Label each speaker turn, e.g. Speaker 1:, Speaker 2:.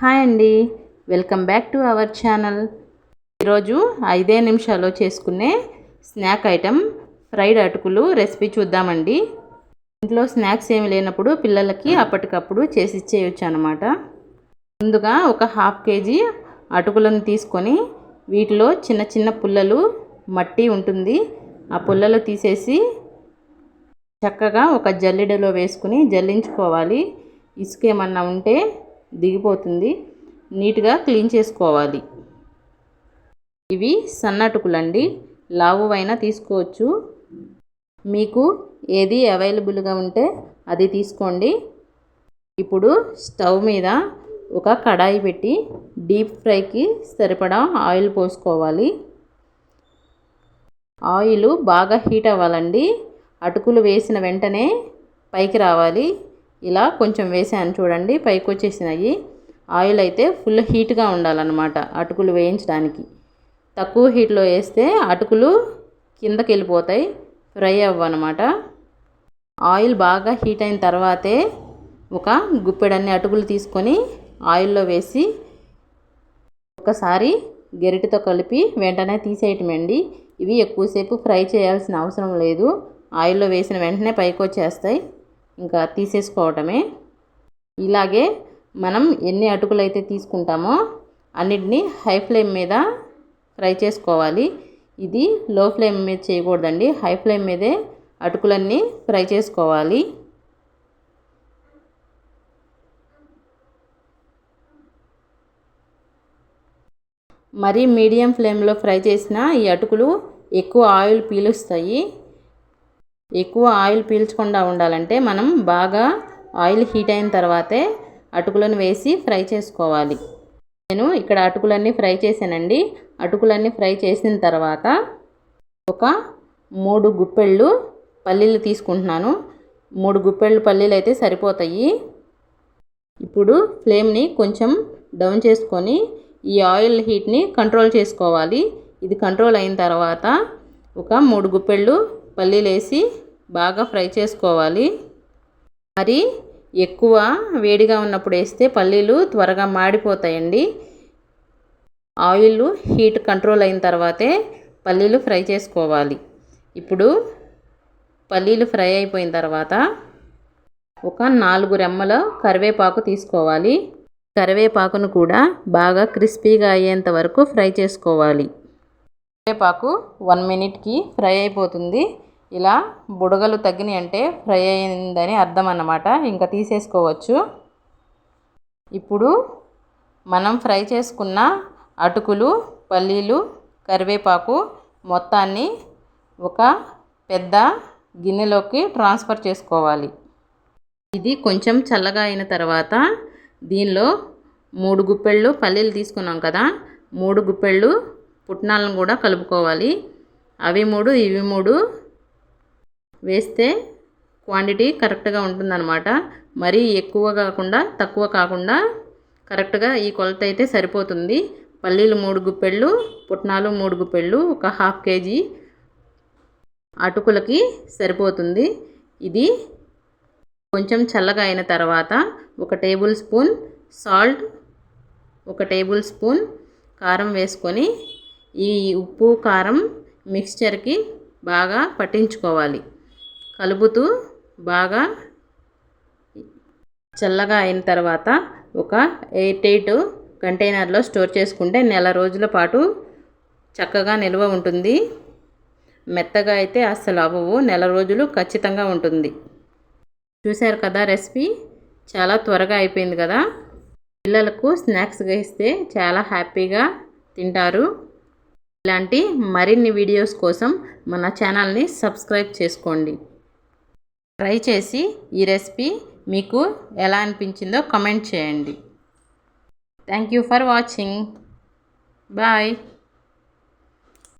Speaker 1: Hi అండి, welcome back to our channel. ఈరోజు 5 నిమిషాల్లో చేసుకునే స్నాక్ ఐటెం ఫ్రైడ్ అటుకులు రెసిపీ చూద్దామండి. ఇంట్లో స్నాక్స్ ఏమి లేనప్పుడు పిల్లలకి అప్పటికప్పుడు చేసి ఇచ్చేయచ్చు అనమాట. ముందుగా ఒక 1/2 kg అటుకులను తీసుకొని వీటిలో చిన్న చిన్న పుల్లలు మట్టి ఉంటుంది, ఆ పుల్లలు తీసేసి చక్కగా ఒక జల్లెడలో వేసుకుని జల్లించుకోవాలి. ఇసుక ఏమన్నా ఉంటే దిగిపోతుంది, నీట్గా క్లీన్ చేసుకోవాలి. ఇవి సన్నటుకులండి, లావువైనా తీసుకోవచ్చు. మీకు ఏది అవైలబుల్గా ఉంటే అది తీసుకోండి. ఇప్పుడు స్టవ్ మీద ఒక కడాయి పెట్టి డీప్ ఫ్రైకి సరిపడా ఆయిల్ పోసుకోవాలి. ఆయిల్ బాగా హీట్ అవ్వాలండి. అటుకులు వేసిన వెంటనే పైకి రావాలి. ఇలా కొంచెం వేసాను చూడండి, పైకి వచ్చేసినాయి. ఆయిల్ అయితే ఫుల్ హీట్గా ఉండాలన్నమాట అటుకులు వేయించడానికి. తక్కువ హీట్లో వేస్తే అటుకులు కిందకి వెళ్ళిపోతాయి, ఫ్రై అవ్వనమాట. ఆయిల్ బాగా హీట్ అయిన తర్వాతే ఒక గుప్పెడన్ని అటుకులు తీసుకొని ఆయిల్లో వేసి ఒకసారి గరిటెతో కలిపి వెంటనే తీసేయటమండి. ఇవి ఎక్కువసేపు ఫ్రై చేయాల్సిన అవసరం లేదు, ఆయిల్లో వేసిన వెంటనే పైకి వచ్చేస్తాయి, ఇంకా తీసేసుకోవటమే. ఇలాగే మనం ఎన్ని అటుకులు అయితే తీసుకుంటామో అన్నిటినీ హై ఫ్లేమ్ మీద ఫ్రై చేసుకోవాలి. ఇది లో ఫ్లేమ్ మీద చేయకూడదండి, హై ఫ్లేమ్ మీదే అటుకులన్నీ ఫ్రై చేసుకోవాలి. మరి మీడియం ఫ్లేమ్లో ఫ్రై చేసిన ఈ అటుకులు ఎక్కువ ఆయిల్ పీలుస్తాయి. ఎక్కువ ఆయిల్ పీల్చకుండా ఉండాలంటే మనం బాగా ఆయిల్ హీట్ అయిన తర్వాతే అటుకులను వేసి ఫ్రై చేసుకోవాలి. నేను ఇక్కడ అటుకులన్నీ ఫ్రై చేశానండి. అటుకులన్నీ ఫ్రై చేసిన తర్వాత ఒక 3 గుప్పెళ్ళు పల్లీలు తీసుకుంటున్నాను. 3 గుప్పెళ్ళు పల్లీలు అయితే సరిపోతాయి. ఇప్పుడు ఫ్లేమ్ని కొంచెం డౌన్ చేసుకొని ఈ ఆయిల్ హీట్ని కంట్రోల్ చేసుకోవాలి. ఇది కంట్రోల్ అయిన తర్వాత ఒక 3 గుప్పెళ్ళు పల్లీలు వేసి బాగా ఫ్రై చేసుకోవాలి. మరి ఎక్కువ వేడిగా ఉన్నప్పుడు వేస్తే పల్లీలు త్వరగా మాడిపోతాయండి. ఆయిల్ హీట్ కంట్రోల్ అయిన తర్వాతే పల్లీలు ఫ్రై చేసుకోవాలి. ఇప్పుడు పల్లీలు ఫ్రై అయిపోయిన తర్వాత ఒక 4 రెమ్మల కరివేపాకు తీసుకోవాలి. కరివేపాకును కూడా బాగా క్రిస్పీగా అయ్యేంత వరకు ఫ్రై చేసుకోవాలి. కరివేపాకు 1 మినిట్కి ఫ్రై అయిపోతుంది. ఇలా బుడగలు తగ్గినాయి అంటే ఫ్రై అయిందని అర్థం అన్నమాట, ఇంకా తీసేసుకోవచ్చు. ఇప్పుడు మనం ఫ్రై చేసుకున్న అటుకులు, పల్లీలు, కరివేపాకు మొత్తాన్ని ఒక పెద్ద గిన్నెలోకి ట్రాన్స్ఫర్ చేసుకోవాలి. ఇది కొంచెం చల్లగా అయిన తర్వాత దీనిలో 3 గుప్పెళ్ళు పల్లీలు తీసుకున్నాం కదా, 3 గుప్పెళ్ళు పుట్నాలను కూడా కలుపుకోవాలి. అవి 3 ఇవి 3 వేస్తే క్వాంటిటీ కరెక్ట్గా ఉంటుందన్నమాట. మరీ ఎక్కువ కాకుండా తక్కువ కాకుండా కరెక్ట్గా ఈ కొలత అయితే సరిపోతుంది. పల్లీలు 3 గుప్పెళ్ళు, పుట్నాలు 3 గుప్పెళ్ళు, ఒక 1/2 kg అటుకులకి సరిపోతుంది. ఇది కొంచెం చల్లగా అయిన తర్వాత 1 table spoon salt, 1 table spoon కారం వేసుకొని ఈ ఉప్పు కారం మిక్స్చర్కి బాగా పట్టించుకోవాలి. కలుపుతూ బాగా చల్లగా అయిన తర్వాత ఒక ఎయిర్ టైట్ కంటైనర్లో స్టోర్ చేసుకుంటే నెల రోజుల పాటు చక్కగా నిల్వ ఉంటుంది. మెత్తగా అయితే అస్సలు అవ్వవు, నెల రోజులు ఖచ్చితంగా ఉంటుంది. చూశారు కదా, రెసిపీ చాలా త్వరగా అయిపోయింది కదా. పిల్లలకు స్నాక్స్గా ఇస్తే చాలా హ్యాపీగా తింటారు. ఇలాంటి మరిన్ని వీడియోస్ కోసం మన ఛానల్ని సబ్స్క్రైబ్ చేసుకోండి. ట్రై చేసి ఈ రెసిపీ మీకు ఎలా అనిపించిందో కామెంట్ చేయండి. Thank you for watching. Bye.